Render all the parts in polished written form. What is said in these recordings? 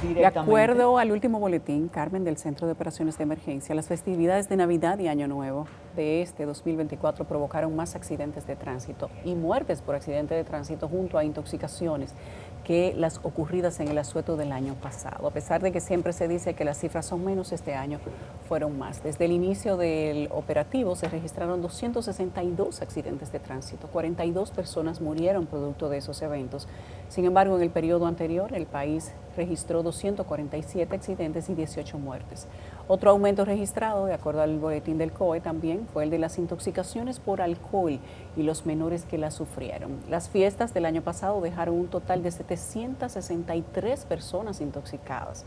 De acuerdo al último boletín, Carmen, del Centro de Operaciones de Emergencia, las festividades de Navidad y Año Nuevo de este 2024 provocaron más accidentes de tránsito y muertes por accidente de tránsito junto a intoxicaciones que las ocurridas en el asueto del año pasado. A pesar de que siempre se dice que las cifras son menos, este año fueron más. Desde el inicio del operativo se registraron 262 accidentes de tránsito, 42 personas murieron producto de esos eventos. Sin embargo, en el periodo anterior, el país registró 247 accidentes y 18 muertes. Otro aumento registrado, de acuerdo al boletín del COE, también fue el de las intoxicaciones por alcohol y los menores que las sufrieron. Las fiestas del año pasado dejaron un total de 763 personas intoxicadas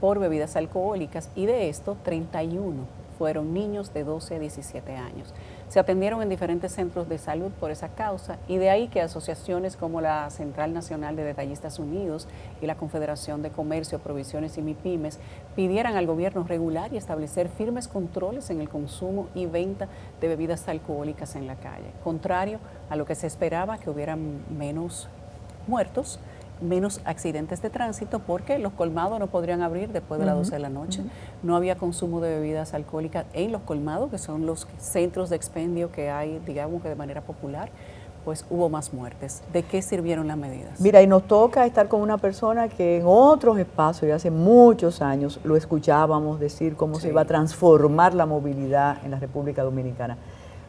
por bebidas alcohólicas y de esto 31 fueron niños de 12 a 17 años. Se atendieron en diferentes centros de salud por esa causa y de ahí que asociaciones como la Central Nacional de Detallistas Unidos y la Confederación de Comercio, Provisiones y MIPYMES pidieran al gobierno regular y establecer firmes controles en el consumo y venta de bebidas alcohólicas en la calle. Contrario a lo que se esperaba, que hubieran menos muertos, menos accidentes de tránsito, porque los colmados no podrían abrir después de las 12 de la noche. No había consumo de bebidas alcohólicas en los colmados, que son los centros de expendio que hay, digamos que de manera popular, pues hubo más muertes. ¿De qué sirvieron las medidas? Mira, y nos toca estar con una persona que en otros espacios, y hace muchos años, lo escuchábamos decir cómo se iba a transformar la movilidad en la República Dominicana.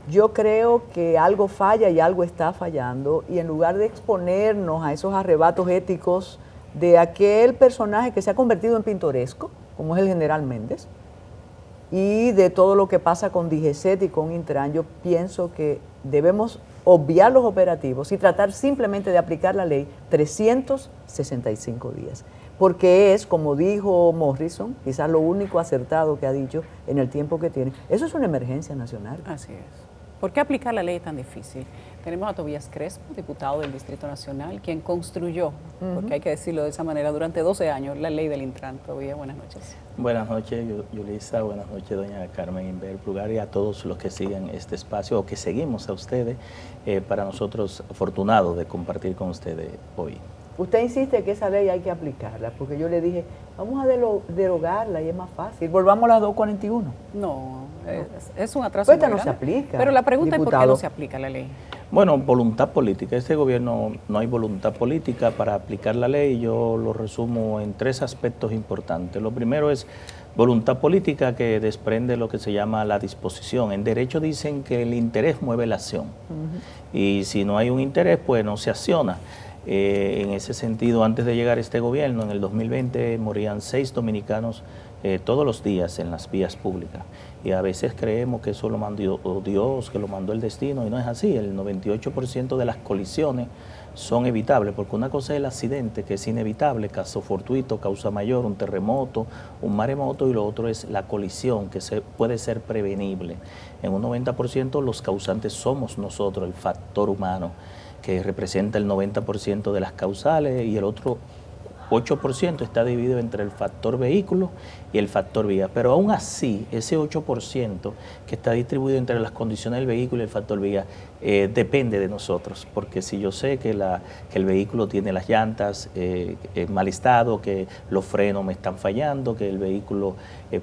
Yo creo que algo falla y algo está fallando, y en lugar de exponernos a esos arrebatos éticos de aquel personaje que se ha convertido en pintoresco, como es el general Méndez, y de todo lo que pasa con DGCET y con Intran, yo pienso que debemos obviar los operativos y tratar simplemente de aplicar la ley 365 días. Porque es, como dijo Morrison, quizás lo único acertado que ha dicho en el tiempo que tiene, eso es una emergencia nacional. Así es. ¿Por qué aplicar la ley tan difícil? Tenemos a Tobías Crespo, diputado del Distrito Nacional, quien construyó, porque hay que decirlo de esa manera, durante 12 años la ley del Intran. Tobías, buenas noches. Buenas noches, Yulisa, buenas noches, doña Carmen Inver Plugar, y a todos los que siguen este espacio o que seguimos a ustedes. Para nosotros, afortunados de compartir con ustedes hoy. Usted insiste que esa ley hay que aplicarla, porque yo le dije, vamos a derogarla y es más fácil. Volvamos a las 241. No, es un atraso. Pues esta no se aplica. Pero la pregunta diputado, es por qué no se aplica la ley. Bueno, voluntad política. Este gobierno no hay voluntad política para aplicar la ley. Yo lo resumo en 3 aspectos importantes. Lo primero es voluntad política, que desprende lo que se llama la disposición. En derecho dicen que el interés mueve la acción. Y si no hay un interés, pues no se acciona. En ese sentido, antes de llegar a este gobierno, en el 2020 morían 6 dominicanos todos los días en las vías públicas. Y a veces creemos que eso lo mandó Dios, que lo mandó el destino, y no es así. El 98% de las colisiones son evitables, porque una cosa es el accidente, que es inevitable, caso fortuito, causa mayor, un terremoto, un maremoto, y lo otro es la colisión, que puede ser prevenible. En un 90% los causantes somos nosotros, el factor humano, que representa el 90% de las causales, y el otro 8% está dividido entre el factor vehículo y el factor vía. Pero aún así, ese 8% que está distribuido entre las condiciones del vehículo y el factor vía depende de nosotros. Porque si yo sé que el vehículo tiene las llantas en mal estado, que los frenos me están fallando, que el vehículo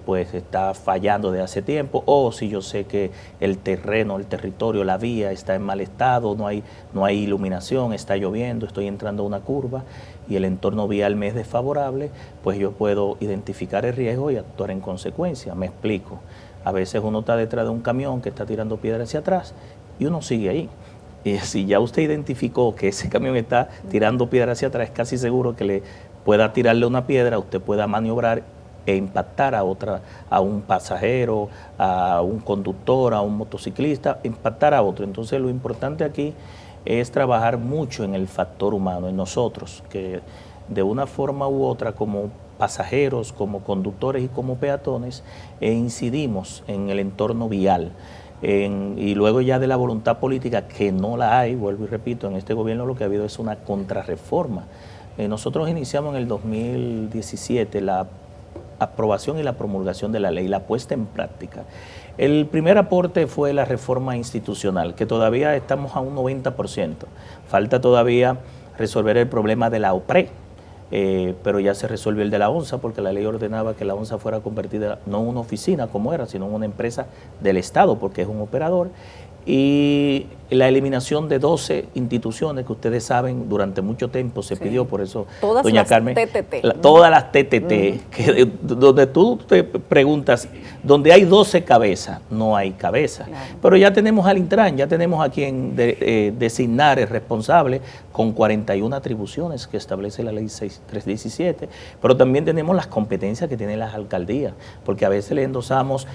pues está fallando de hace tiempo, o si yo sé que el terreno, el territorio, la vía está en mal estado, no hay iluminación, está lloviendo, estoy entrando a una curva y el entorno vial me es desfavorable, pues yo puedo identificar el riesgo y actuar en consecuencia. Me explico. A veces uno está detrás de un camión que está tirando piedra hacia atrás y uno sigue ahí. Y si ya usted identificó que ese camión está tirando piedra hacia atrás, es casi seguro que le pueda tirarle una piedra, usted pueda maniobrar e impactar a un pasajero, a un conductor, a un motociclista, impactar a otro. Entonces lo importante aquí es trabajar mucho en el factor humano, en nosotros, que de una forma u otra, como pasajeros, como conductores y como peatones, incidimos en el entorno vial. Y luego ya de la voluntad política, que no la hay, vuelvo y repito, en este gobierno lo que ha habido es una contrarreforma. Nosotros iniciamos en el 2017 la aprobación y la promulgación de la ley, la puesta en práctica. El primer aporte fue la reforma institucional, que todavía estamos a un 90%. Falta todavía resolver el problema de la OPRE, pero ya se resolvió el de la ONSA porque la ley ordenaba que la ONSA fuera convertida no en una oficina como era, sino en una empresa del Estado porque es un operador. Y la eliminación de 12 instituciones que ustedes saben durante mucho tiempo se pidió, por eso todas doña las Carmen, TTT. Todas las TTT, que, donde tú te preguntas, donde hay 12 cabezas, no hay cabeza. Claro. Pero ya tenemos al Intran, ya tenemos a quien designar el responsable con 41 atribuciones que establece la ley 6317, pero también tenemos las competencias que tienen las alcaldías, porque a veces le endosamos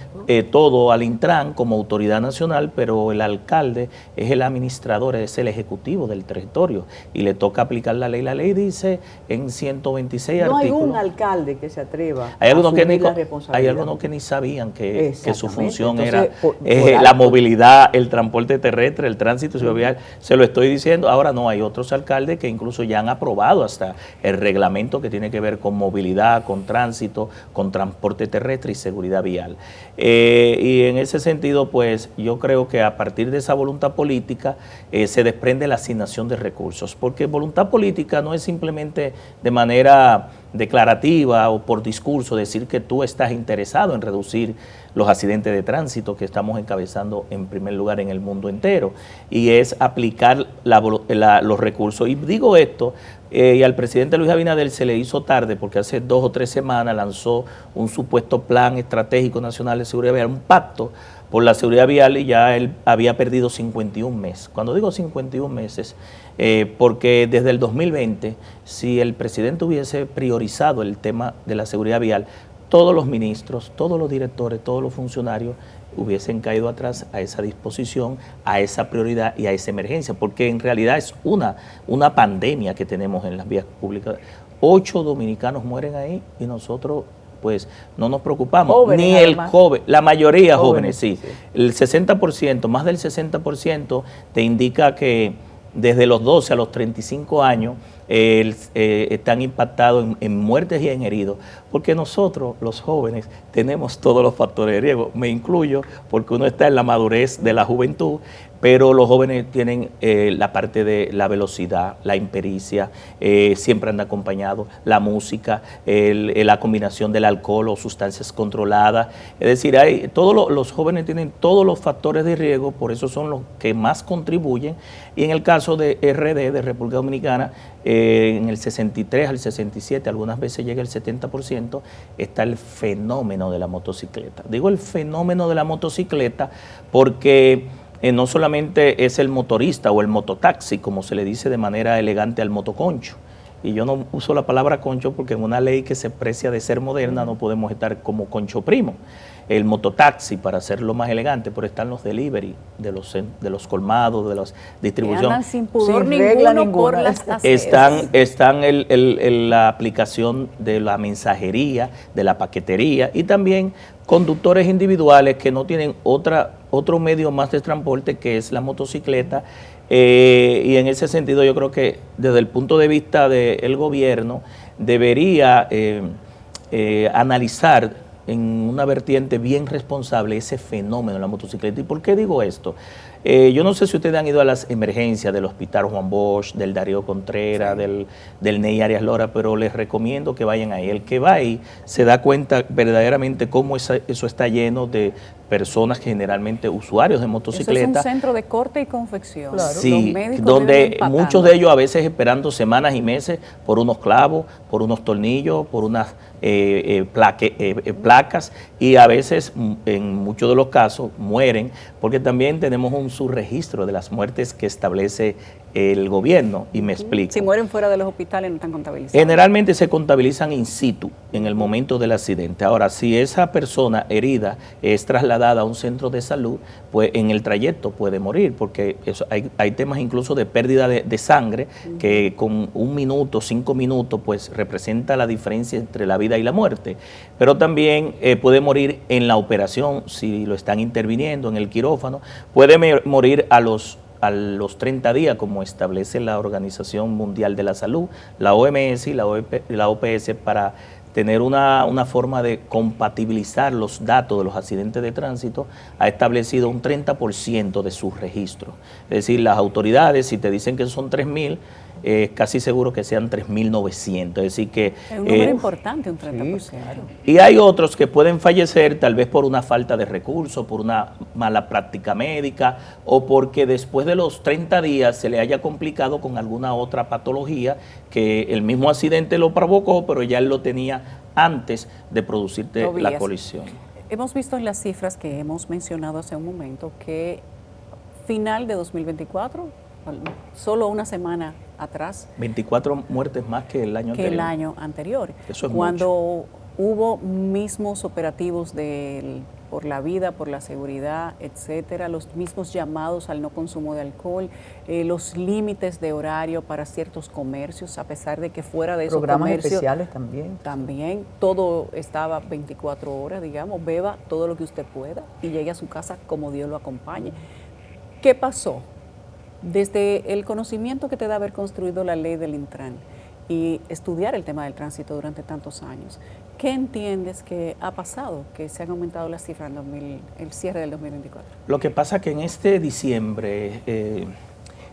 todo al Intran como autoridad nacional, pero el alcalde es el administrador, es el ejecutivo del territorio y le toca aplicar la ley. La ley dice en 126 no artículos. No hay un alcalde que se atreva hay algunos a asumir la responsabilidad. Hay algunos que ni sabían que su función entonces, era la movilidad, el transporte terrestre, el tránsito vial. Se lo estoy diciendo. Ahora no, hay otros alcaldes que incluso ya han aprobado hasta el reglamento que tiene que ver con movilidad, con tránsito, con transporte terrestre y seguridad vial. Y en ese sentido, pues yo creo que a partir de esa voluntad política se desprende la asignación de recursos, porque voluntad política no es simplemente de manera declarativa o por discurso decir que tú estás interesado en reducir los accidentes de tránsito que estamos encabezando en primer lugar en el mundo entero, y es aplicar los recursos. Y digo esto, y al presidente Luis Abinader se le hizo tarde porque hace 2 o 3 semanas lanzó un supuesto plan estratégico nacional de seguridad vial, un pacto por la seguridad vial, y ya él había perdido 51 meses. Cuando digo 51 meses, porque desde el 2020, si el presidente hubiese priorizado el tema de la seguridad vial, todos los ministros, todos los directores, todos los funcionarios hubiesen caído atrás a esa disposición, a esa prioridad y a esa emergencia, porque en realidad es una pandemia que tenemos en las vías públicas. 8 dominicanos mueren ahí y nosotros pues no nos preocupamos, jóvenes, ni además. el joven, la mayoría jóvenes, sí. Sí. El 60%, más del 60% te indica que desde los 12 a los 35 años están impactados en muertes y en heridos, porque nosotros, los jóvenes, tenemos todos los factores de riesgo, me incluyo, porque uno está en la madurez de la juventud, pero los jóvenes tienen la parte de la velocidad, la impericia, siempre anda acompañado, la música, la combinación del alcohol o sustancias controladas. Es decir, todos los jóvenes tienen todos los factores de riesgo, por eso son los que más contribuyen. Y en el caso de RD, de República Dominicana, en el 63 al 67, algunas veces llega el 70%, está el fenómeno de la motocicleta. Digo el fenómeno de la motocicleta porque no solamente es el motorista o el mototaxi, como se le dice de manera elegante al motoconcho. Y yo no uso la palabra concho porque en una ley que se precia de ser moderna no podemos estar como concho primo. El mototaxi, para hacerlo más elegante, pero están los delivery de los colmados, de las distribuciones. Andan sin pudor Sin regla ninguno por ninguna. las aceras. Están la aplicación de la mensajería, de la paquetería, y también conductores individuales que no tienen otro medio más de transporte, que es la motocicleta. Y en ese sentido yo creo que desde el punto de vista del gobierno debería analizar en una vertiente bien responsable ese fenómeno de la motocicleta. ¿Y por qué digo esto? Yo no sé si ustedes han ido a las emergencias del Hospital Juan Bosch, del Darío Contreras, sí, del Ney Arias Lora, pero les recomiendo que vayan ahí. El que va ahí se da cuenta verdaderamente cómo eso está lleno de personas, generalmente usuarios de motocicleta. Eso es un centro de corte y confección. Claro. Sí, donde muchos de ellos a veces esperando semanas y meses por unos clavos, por unos tornillos, por unas placas, y a veces en muchos de los casos mueren, porque también tenemos un subregistro de las muertes que establece el gobierno, y me explico. Si mueren fuera de los hospitales no están contabilizados. Generalmente se contabilizan in situ en el momento del accidente. Ahora, si esa persona herida es trasladada a un centro de salud, pues en el trayecto puede morir, porque hay temas incluso de pérdida de sangre, que con 1 minuto, 5 minutos, pues representa la diferencia entre la vida y la muerte. Pero también puede morir en la operación, si lo están interviniendo en el quirófano, puede morir a los 30 días, como establece la Organización Mundial de la Salud, la OMS y la OPS, para tener una forma de compatibilizar los datos de los accidentes de tránsito, ha establecido un 30% de sus registros. Es decir, las autoridades, si te dicen que son 3.000, casi seguro que sean 3.900, es decir que... Es un número importante, un 30%. Sí, claro. Y hay otros que pueden fallecer tal vez por una falta de recursos, por una mala práctica médica o porque después de los 30 días se le haya complicado con alguna otra patología que el mismo accidente lo provocó, pero ya él lo tenía antes de producirte la colisión. Hemos visto en las cifras que hemos mencionado hace un momento que final de 2024, solo una semana atrás. 24 muertes más que el año anterior. Que el año anterior. Eso es cuando mucho. Hubo mismos operativos por la vida, por la seguridad, etcétera, los mismos llamados al no consumo de alcohol, los límites de horario para ciertos comercios, a pesar de que fuera de esos programas comercios especiales también. También, todo estaba 24 horas, digamos, beba todo lo que usted pueda y llegue a su casa como Dios lo acompañe. ¿Qué pasó? Desde el conocimiento que te da haber construido la ley del Intran y estudiar el tema del tránsito durante tantos años, ¿qué entiendes que ha pasado, que se han aumentado las cifras en el cierre del 2024? Lo que pasa es que en este diciembre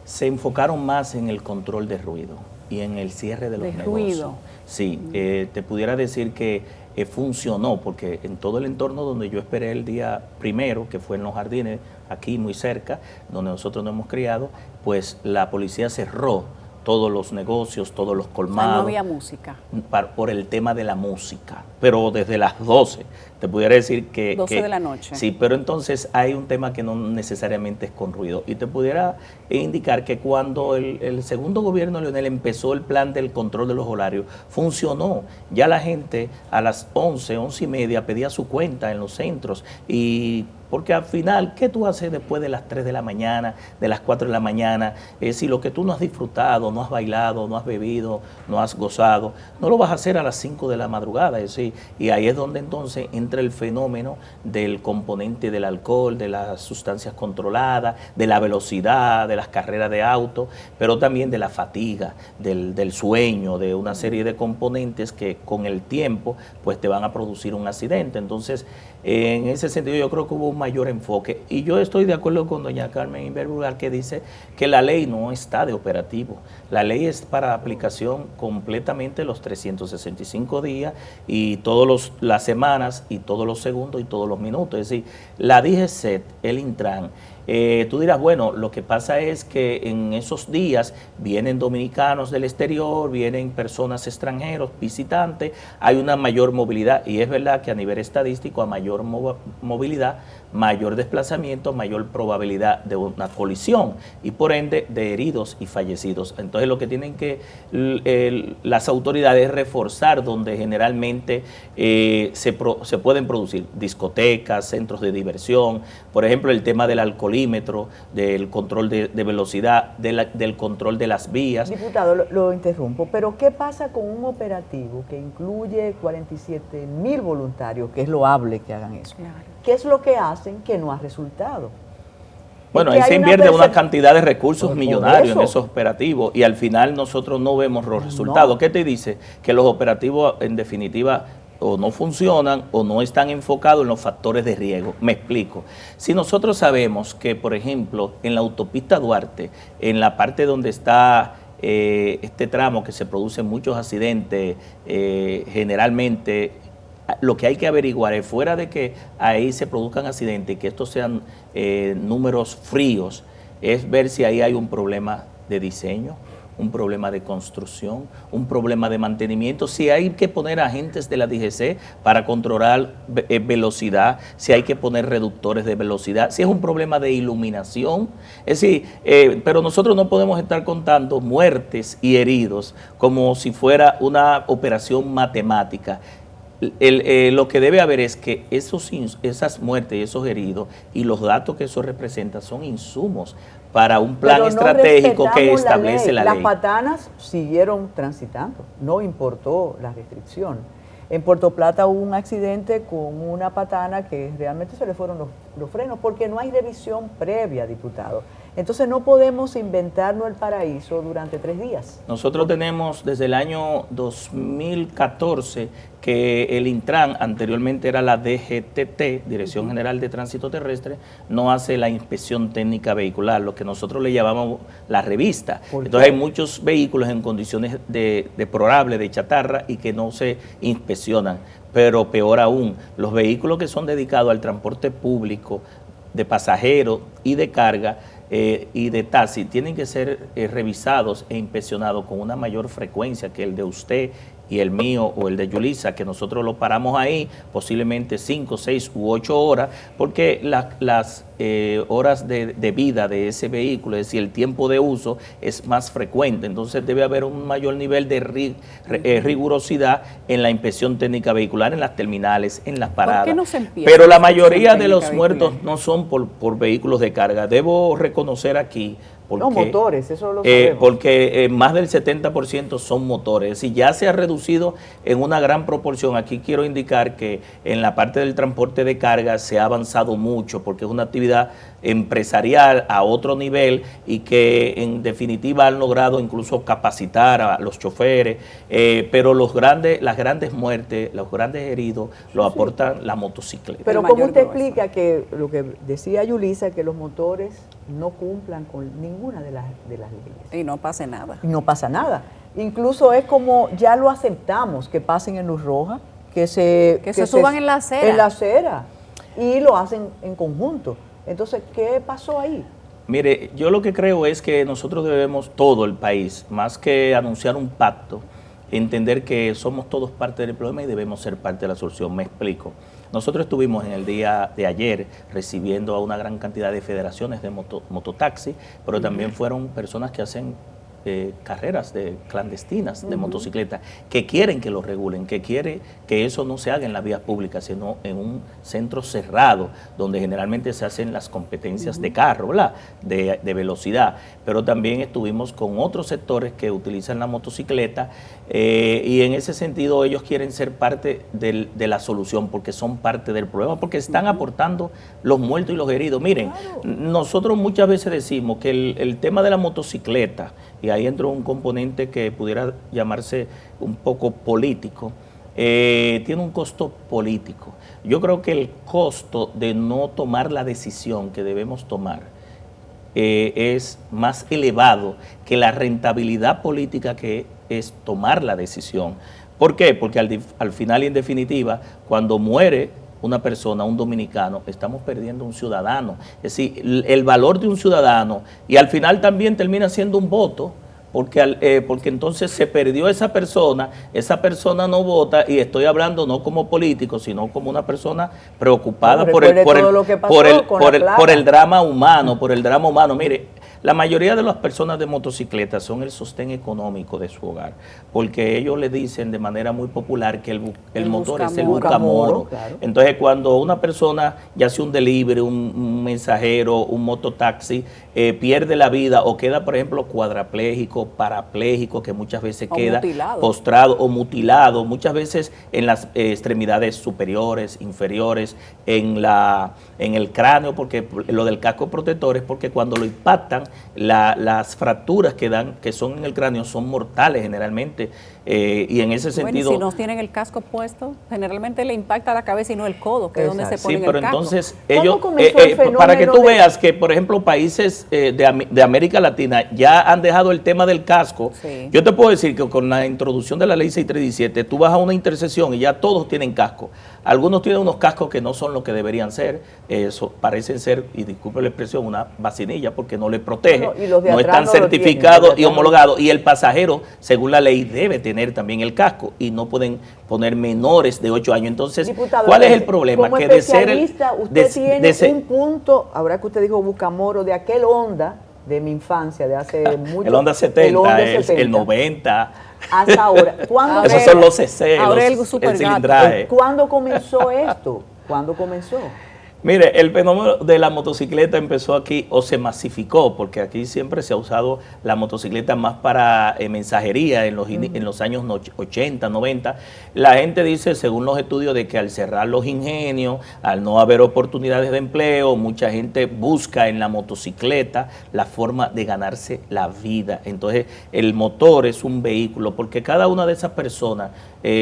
se enfocaron más en el control de ruido y en el cierre de los negocios. Ruido. Sí, te pudiera decir que funcionó, porque en todo el entorno donde yo esperé el día primero, que fue en los jardines, aquí muy cerca, donde nosotros nos hemos criado, pues la policía cerró todos los negocios, todos los colmados. No había música. Por el tema de la música, pero desde las 12, te pudiera decir que... 12 de la noche. Sí, pero entonces hay un tema que no necesariamente es con ruido. Y te pudiera indicar que cuando el segundo gobierno Leonel empezó el plan del control de los horarios, funcionó. Ya la gente a las 11, 11:30 pedía su cuenta en los centros y... Porque al final, ¿qué tú haces después de las 3 de la mañana, de las 4 de la mañana? Si lo que tú no has disfrutado, no has bailado, no has bebido, no has gozado, no lo vas a hacer a las 5 de la madrugada. Es decir, y ahí es donde entonces entra el fenómeno del componente del alcohol, de las sustancias controladas, de la velocidad, de las carreras de auto, pero también de la fatiga, del sueño, de una serie de componentes que con el tiempo pues te van a producir un accidente. Entonces, en ese sentido yo creo que hubo un mayor enfoque y yo estoy de acuerdo con doña Carmen Inverburgal que dice que la ley no está de operativo, la ley es para aplicación completamente los 365 días y todas las semanas y todos los segundos y todos los minutos, es decir, la DGCET, el Intran, tú dirás, bueno, lo que pasa es que en esos días vienen dominicanos del exterior, vienen personas extranjeros, visitantes, hay una mayor movilidad y es verdad que a nivel estadístico a mayor movilidad, mayor desplazamiento, mayor probabilidad de una colisión y por ende de heridos y fallecidos. Entonces lo que tienen que las autoridades reforzar donde generalmente se pueden producir discotecas, centros de diversión, por ejemplo el tema del alcoholímetro, del control de velocidad, del control de las vías. Diputado, lo interrumpo, pero ¿qué pasa con un operativo que incluye 47.000 voluntarios, que es loable que hagan eso? Claro. ¿Qué es lo que hacen que no ha resultado? Bueno, ahí se invierte una cantidad de recursos millonarios en esos operativos y al final nosotros no vemos los resultados. No. ¿Qué te dice? Que los operativos en definitiva o no funcionan o no están enfocados en los factores de riesgo. Me explico. Si nosotros sabemos que, por ejemplo, en la autopista Duarte, en la parte donde está este tramo que se producen muchos accidentes, generalmente lo que hay que averiguar es, fuera de que ahí se produzcan accidentes y que estos sean números fríos, es ver si ahí hay un problema de diseño, un problema de construcción, un problema de mantenimiento, si hay que poner agentes de la DGC para controlar velocidad, si hay que poner reductores de velocidad, si es un problema de iluminación, es decir, pero nosotros no podemos estar contando muertes y heridos como si fuera una operación matemática. Lo que debe haber es que esas muertes y esos heridos y los datos que eso representa son insumos para un plan estratégico que establece la ley. Las patanas siguieron transitando, no importó la restricción. En Puerto Plata hubo un accidente con una patana que realmente se le fueron los frenos porque no hay revisión previa, diputado. Entonces no podemos inventarnos el paraíso durante 3 días. Nosotros tenemos desde el año 2014 que el Intran, anteriormente era la DGTT, Dirección General de Tránsito Terrestre, no hace la inspección técnica vehicular, lo que nosotros le llamamos la revista. Entonces hay muchos vehículos en condiciones deplorables, de chatarra, y que no se inspeccionan. Pero peor aún, los vehículos que son dedicados al transporte público, de pasajeros y de carga, y de taxi tienen que ser revisados e inspeccionados con una mayor frecuencia que el de usted y el mío o el de Yulisa, que nosotros lo paramos ahí posiblemente 5, 6 u 8 horas, porque las horas de vida de ese vehículo, es decir, el tiempo de uso es más frecuente, entonces debe haber un mayor nivel de rigurosidad en la inspección técnica vehicular, en las terminales, en las paradas. ¿Por qué no se empieza Pero la la inspección mayoría de los técnica muertos vehicular? no son por vehículos de carga. Debo reconocer aquí, porque, Los motores, eso lo sabemos. porque más del 70% son motores. Es decir, ya se ha reducido en una gran proporción. Aquí quiero indicar que en la parte del transporte de carga se ha avanzado mucho, porque es una actividad empresarial a otro nivel y que en definitiva han logrado incluso capacitar a los choferes, pero las grandes muertes, los grandes heridos, lo aportan la motocicleta. Pero El ¿cómo mayor usted grueso. explica que lo que decía Yulisa, que los motores no cumplan con ninguna de las leyes? Y no pase nada. Y no pasa nada. Incluso es como ya lo aceptamos, que pasen en luz roja, que se suban en la acera. En la acera. Y lo hacen en conjunto. Entonces, ¿qué pasó ahí? Mire, yo lo que creo es que nosotros debemos, todo el país, más que anunciar un pacto, entender que somos todos parte del problema y debemos ser parte de la solución. Me explico. Nosotros estuvimos en el día de ayer recibiendo a una gran cantidad de federaciones de mototaxi, pero también fueron personas que hacen carreras clandestinas de motocicleta, que quieren que lo regulen, que quiere que eso no se haga en la vía pública, sino en un centro cerrado, donde generalmente se hacen las competencias de carro, ¿verdad? De velocidad. Pero también estuvimos con otros sectores que utilizan la motocicleta, y en ese sentido ellos quieren ser parte de la solución, porque son parte del problema, porque están aportando los muertos y los heridos. Miren, nosotros muchas veces decimos que el tema de la motocicleta, y ahí entró un componente que pudiera llamarse un poco político, tiene un costo político. Yo creo que el costo de no tomar la decisión que debemos tomar es más elevado que la rentabilidad política que es tomar la decisión. ¿Por qué? Porque al final y en definitiva, cuando muere una persona, un dominicano, estamos perdiendo un ciudadano. Es decir, el valor de un ciudadano, y al final también termina siendo un voto, porque entonces se perdió esa persona no vota, y estoy hablando no como político, sino como una persona preocupada por el drama humano, Mire, la mayoría de las personas de motocicletas son el sostén económico de su hogar, porque ellos le dicen de manera muy popular que el motor es el buscamoro. Claro. Entonces, cuando una persona, ya sea un delivery, un mensajero, un mototaxi, pierde la vida o queda, por ejemplo, cuadrapléjico, parapléjico, que muchas veces queda mutilado. postrado o mutilado, muchas veces en las extremidades superiores, inferiores, en el cráneo, porque lo del casco protector es porque cuando lo impactan, las fracturas que son en el cráneo son mortales generalmente, y en ese sentido... Bueno, y si no tienen el casco puesto, generalmente le impacta la cabeza y no el codo, que es donde se pone Sí, pero el casco. entonces ¿Cómo ellos, comenzó el fenómeno para que tú veas que, por ejemplo, países de América Latina ya han dejado el tema del casco. Sí. Yo te puedo decir que con la introducción de la ley 637, tú vas a una intersección y ya todos tienen casco. Algunos tienen unos cascos que no son lo que deberían ser, parecen ser, y disculpe la expresión, una vacinilla porque no le protege, Bueno, y los de no atrás están no lo certificados tienen, los de y atrás no. homologados, y el pasajero, según la ley, debe tener también el casco, y no pueden poner menores de 8 años. Entonces, Diputado, ¿cuál es el problema? Como Que de ser especialista, usted tiene un punto, ahora que usted dijo Buscamoro, de aquel Honda de mi infancia, de hace mucho. el Honda 70, el Honda el 70. 90. Hasta ahora. ¿Cuándo, Ahora Esos son los CC, ahora el el supergato. cilindraje. ¿Cuándo comenzó esto? ¿Cuándo comenzó? Mire, el fenómeno de la motocicleta empezó aquí o se masificó, porque aquí siempre se ha usado la motocicleta más para mensajería en los años 80, 90. La gente dice, según los estudios, de que al cerrar los ingenios, al no haber oportunidades de empleo, mucha gente busca en la motocicleta la forma de ganarse la vida. Entonces, el motor es un vehículo, porque cada una de esas personas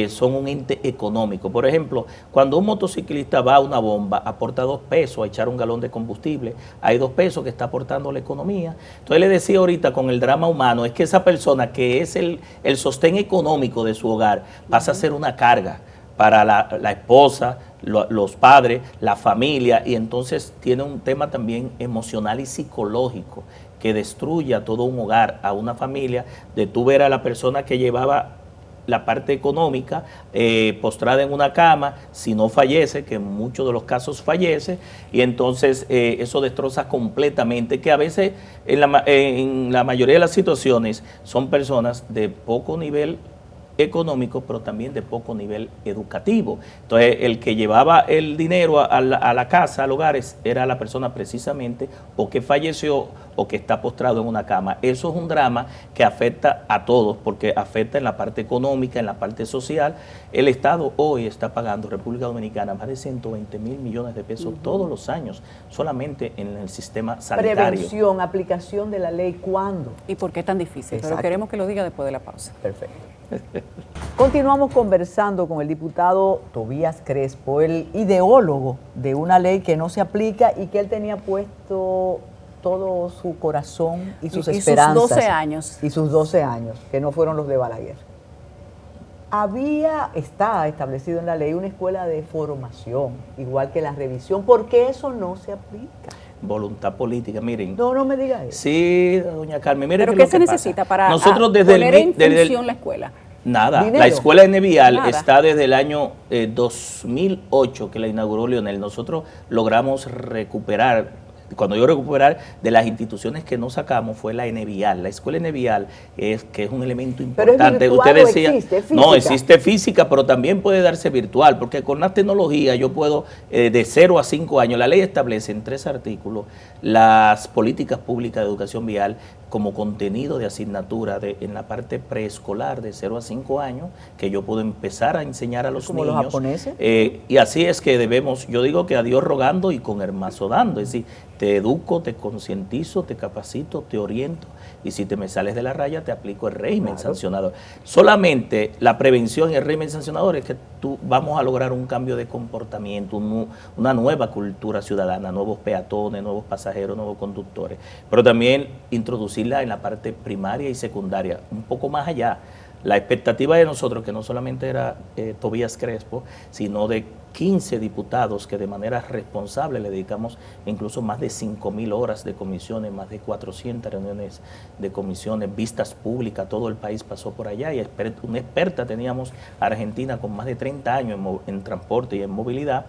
son un ente económico. Por ejemplo, cuando un motociclista va a una bomba, aporta 2 pesos a echar un galón de combustible, hay 2 pesos que está aportando la economía. Entonces le decía ahorita con el drama humano, es que esa persona que es el sostén económico de su hogar pasa a ser una carga para la esposa, los padres, la familia, y entonces tiene un tema también emocional y psicológico que destruye a todo un hogar, a una familia, de tú ver a la persona que llevaba la parte económica, postrada en una cama, si no fallece, que en muchos de los casos fallece, y entonces eso destroza completamente, que a veces en la mayoría de las situaciones son personas de poco nivel económico, pero también de poco nivel educativo. Entonces, el que llevaba el dinero a la casa, al hogar, era la persona precisamente o que falleció o que está postrado en una cama. Eso es un drama que afecta a todos, porque afecta en la parte económica, en la parte social. El Estado hoy está pagando, República Dominicana, más de 120 mil millones de pesos todos los años, solamente en el sistema sanitario. Prevención, aplicación de la ley, ¿cuándo? ¿Y por qué tan difícil? Exacto. Pero queremos que lo diga después de la pausa. Perfecto. Continuamos conversando con el diputado Tobías Crespo, el ideólogo de una ley que no se aplica y que él tenía puesto todo su corazón y sus esperanzas. Sus 12 años. Y sus 12 años, que no fueron los de Balaguer. Está establecido en la ley una escuela de formación, igual que la revisión. ¿Por qué eso no se aplica? Voluntad política, miren. No me diga eso. Sí, doña Carmen, mire. ¿Pero qué se necesita para nosotros poner en función la escuela? Nada, ¿Dinero? La escuela de Nevial Nada. está desde el año 2008 que la inauguró Leonel. Nosotros logramos recuperar, cuando yo recuperar de las instituciones que no sacamos, fue la Enevial. La escuela Enevial que es un elemento importante. ¿Pero es virtual Usted decía, o existe? ¿Es no, física? existe física, pero también puede darse virtual, porque con la tecnología yo puedo, de 0 a 5 años, la ley establece en 3 artículos las políticas públicas de educación vial como contenido de asignatura en la parte preescolar de 0 a 5 años, que yo puedo empezar a enseñar a los ¿Como niños. los japoneses? Y así es que debemos, yo digo que a Dios rogando y con hermazo dando, es decir, te educo, te concientizo, te capacito, te oriento, y si te me sales de la raya te aplico el régimen sancionador. Solamente la prevención y el régimen sancionador es que vamos a lograr un cambio de comportamiento, una nueva cultura ciudadana, nuevos peatones, nuevos pasajeros, nuevos conductores, pero también introducirla en la parte primaria y secundaria, un poco más allá. La expectativa de nosotros, que no solamente era Tobías Crespo, sino de 15 diputados que de manera responsable le dedicamos incluso más de 5.000 horas de comisiones, más de 400 reuniones de comisiones, vistas públicas, todo el país pasó por allá, y una experta teníamos a Argentina con más de 30 años en transporte y en movilidad,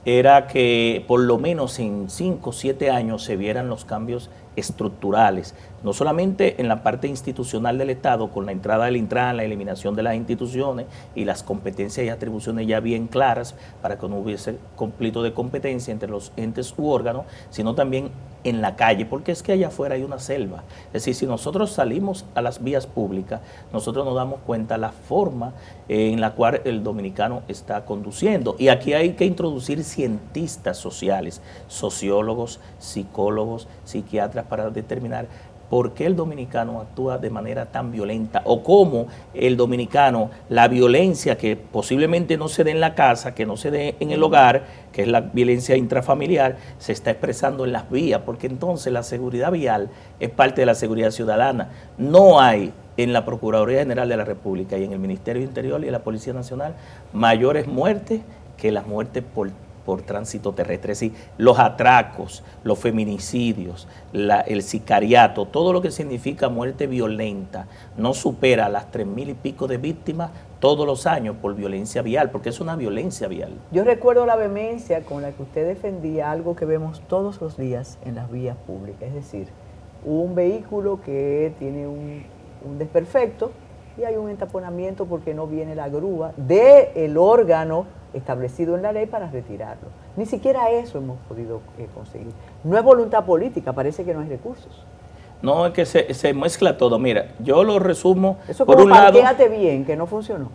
era que por lo menos en 5 o 7 años se vieran los cambios estructurales, no solamente en la parte institucional del Estado, con la entrada del Intran, la eliminación de las instituciones y las competencias y atribuciones ya bien claras para que no hubiese conflicto de competencia entre los entes u órganos, sino también en la calle, porque es que allá afuera hay una selva. Es decir, si nosotros salimos a las vías públicas, nosotros nos damos cuenta la forma en la cual el dominicano está conduciendo. Y aquí hay que introducir cientistas sociales, sociólogos, psicólogos, psiquiatras, para determinar por qué el dominicano actúa de manera tan violenta, o cómo el dominicano, la violencia que posiblemente no se dé en la casa, que no se dé en el hogar, que es la violencia intrafamiliar, se está expresando en las vías, porque entonces la seguridad vial es parte de la seguridad ciudadana. No hay en la Procuraduría General de la República y en el Ministerio de Interior y en la Policía Nacional mayores muertes que las muertes por tránsito terrestre. Es decir, los atracos, los feminicidios, el sicariato, todo lo que significa muerte violenta, no supera las 3.000 y pico de víctimas todos los años por violencia vial, porque es una violencia vial. Yo recuerdo la vehemencia con la que usted defendía algo que vemos todos los días en las vías públicas, es decir, un vehículo que tiene un desperfecto y hay un entaponamiento porque no viene la grúa del órgano establecido en la ley para retirarlo. Ni siquiera eso hemos podido conseguir. No es voluntad política, parece que no hay recursos. No, es que se mezcla todo. Mira, yo lo resumo Eso por como un lado. parquéate bien, que no funcionó.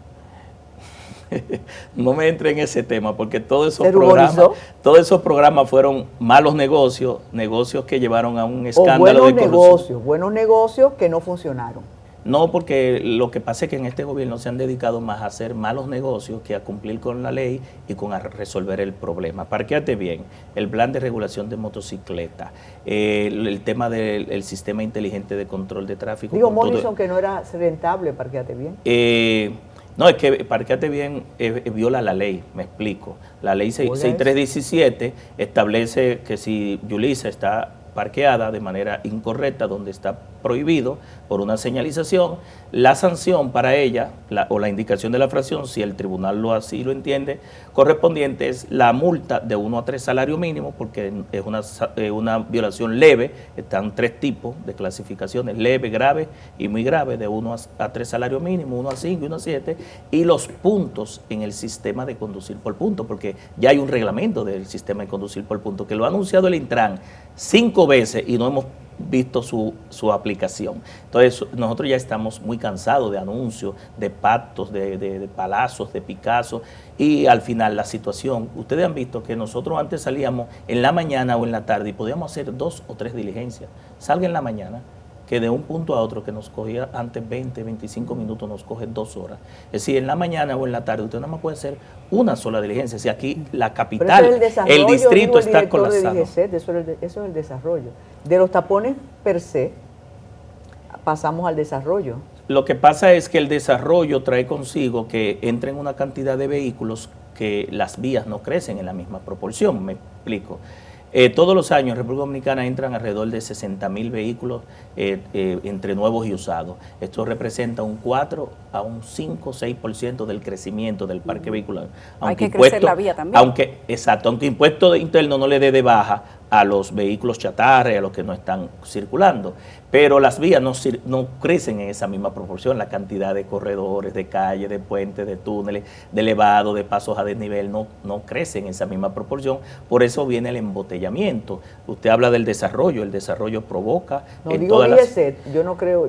No me entre en ese tema, porque todos esos programas fueron malos negocios, negocios que llevaron a un escándalo de corrupción. Buenos negocios que no funcionaron. No, porque lo que pasa es que en este gobierno se han dedicado más a hacer malos negocios que a cumplir con la ley y con a resolver el problema. Parquéate bien, el plan de regulación de motocicleta, el tema del sistema inteligente de control de tráfico. Digo, Morrison, que no era rentable, parquéate bien. No, es que Parquéate Bien viola la ley, me explico. La ley 6317 establece que si Yulisa está parqueada de manera incorrecta, donde está prohibido por una señalización, la sanción para ella, o la indicación de la infracción, si el tribunal así lo entiende, correspondiente es la multa de 1 a 3 salarios mínimos, porque es una violación leve. Están 3 tipos de clasificaciones: leve, grave y muy grave, de 1 a 3 salarios mínimos, 1 a 5 y 1 a 7, y los puntos en el sistema de conducir por punto, porque ya hay un reglamento del sistema de conducir por punto, que lo ha anunciado el Intran 5 veces y no hemos visto su aplicación. Entonces, nosotros ya estamos muy cansados de anuncios, de pactos, de palazos, de picazos, y al final la situación, ustedes han visto que nosotros antes salíamos en la mañana o en la tarde y podíamos hacer 2 o 3 diligencias. Salga en la mañana, que de un punto a otro que nos cogía antes 20, 25 minutos, nos coge 2 horas. Es decir, en la mañana o en la tarde usted nada más puede hacer una sola diligencia. Si aquí la capital, el distrito está colapsado. Eso es el desarrollo. De los tapones per se, pasamos al desarrollo. Lo que pasa es que el desarrollo trae consigo que entren una cantidad de vehículos que las vías no crecen en la misma proporción, me explico. Todos los años en República Dominicana entran alrededor de 60.000 vehículos entre nuevos y usados. Esto representa un 4 a un 5 o 6% del crecimiento del parque vehicular. Hay que crecer la vía también. Aunque impuesto interno no le dé de baja a los vehículos chatarra y a los que no están circulando, pero las vías no crecen en esa misma proporción. La cantidad de corredores, de calles, de puentes, de túneles, de elevado, de pasos a desnivel no crece en esa misma proporción. Por eso viene el embotellamiento. Usted habla del desarrollo, el desarrollo provoca yo no creo,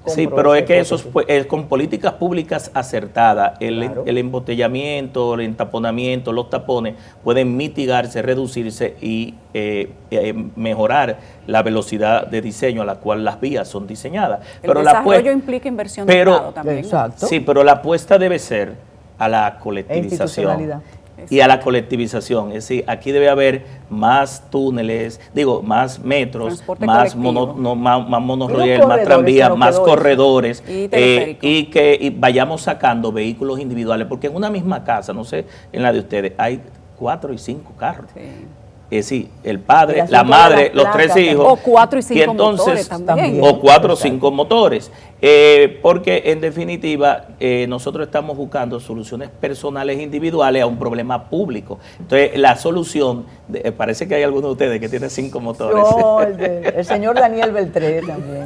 sí, pero es que eso es con políticas públicas acertadas, el embotellamiento, el entaponamiento, los tapones pueden mitigarse, reducirse y mejorar la velocidad de diseño a la cual las vías son diseñadas. El desarrollo implica inversión de Estado también. Exacto. Sí, pero la apuesta debe ser a la colectivización y a la colectivización. Es decir, aquí debe haber más túneles, más metros, más monorriel, más tranvías, más corredores, y vayamos sacando vehículos individuales, porque en una misma casa, no sé, en la de ustedes, hay 4 y 5 carros. Sí. Es decir, el padre, la madre, los 3 hijos. O 4 y 5 motores también. O 4 o 5 motores. Porque en definitiva nosotros estamos buscando soluciones personales individuales a un problema público. Entonces la solución, parece que hay algunos de ustedes que tienen 5 motores. No, el señor Daniel Beltré también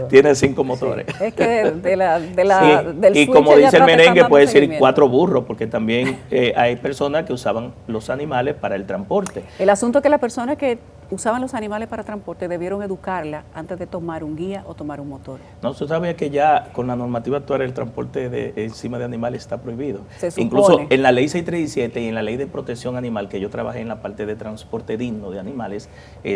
tiene 5 motores. Sí. Es que del y como dice el merengue, puede decir 4 burros, porque también hay personas que usaban los animales para el transporte. El asunto es que las personas que usaban los animales para transporte debieron educarla antes de tomar un guía o tomar un motor. No, usted sabe que ya con la normativa actual el transporte encima de animales está prohibido. Incluso en la ley 637 y en la ley de protección animal, que yo trabajé en la parte de transporte digno de animales,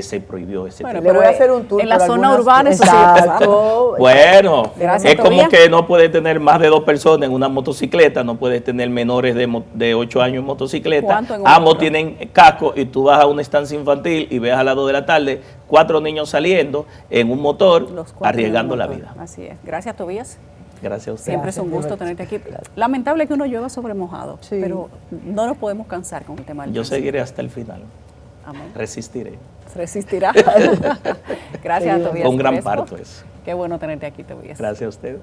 se prohibió ese tema. Le voy a hacer un tour en la zona urbana. Exacto. Bueno, es como que no puede tener más de 2 personas en una motocicleta, no puede tener menores de 8 años en motocicleta. Ambos tienen casco y tú vas a una estancia infantil y ves a las 2 de la tarde 4 niños saliendo en un motor, arriesgando la vida. Así es. Gracias, Tobías. Gracias a usted. Siempre es un gusto tenerte aquí. Lamentable que uno llueva sobre mojado, pero no nos podemos cansar con el tema del tránsito. Seguiré hasta el final. Amén. Resistiré. Resistirá. Gracias, Tobías. Fue un gran parto eso. Qué bueno tenerte aquí, Tobías. Gracias a usted.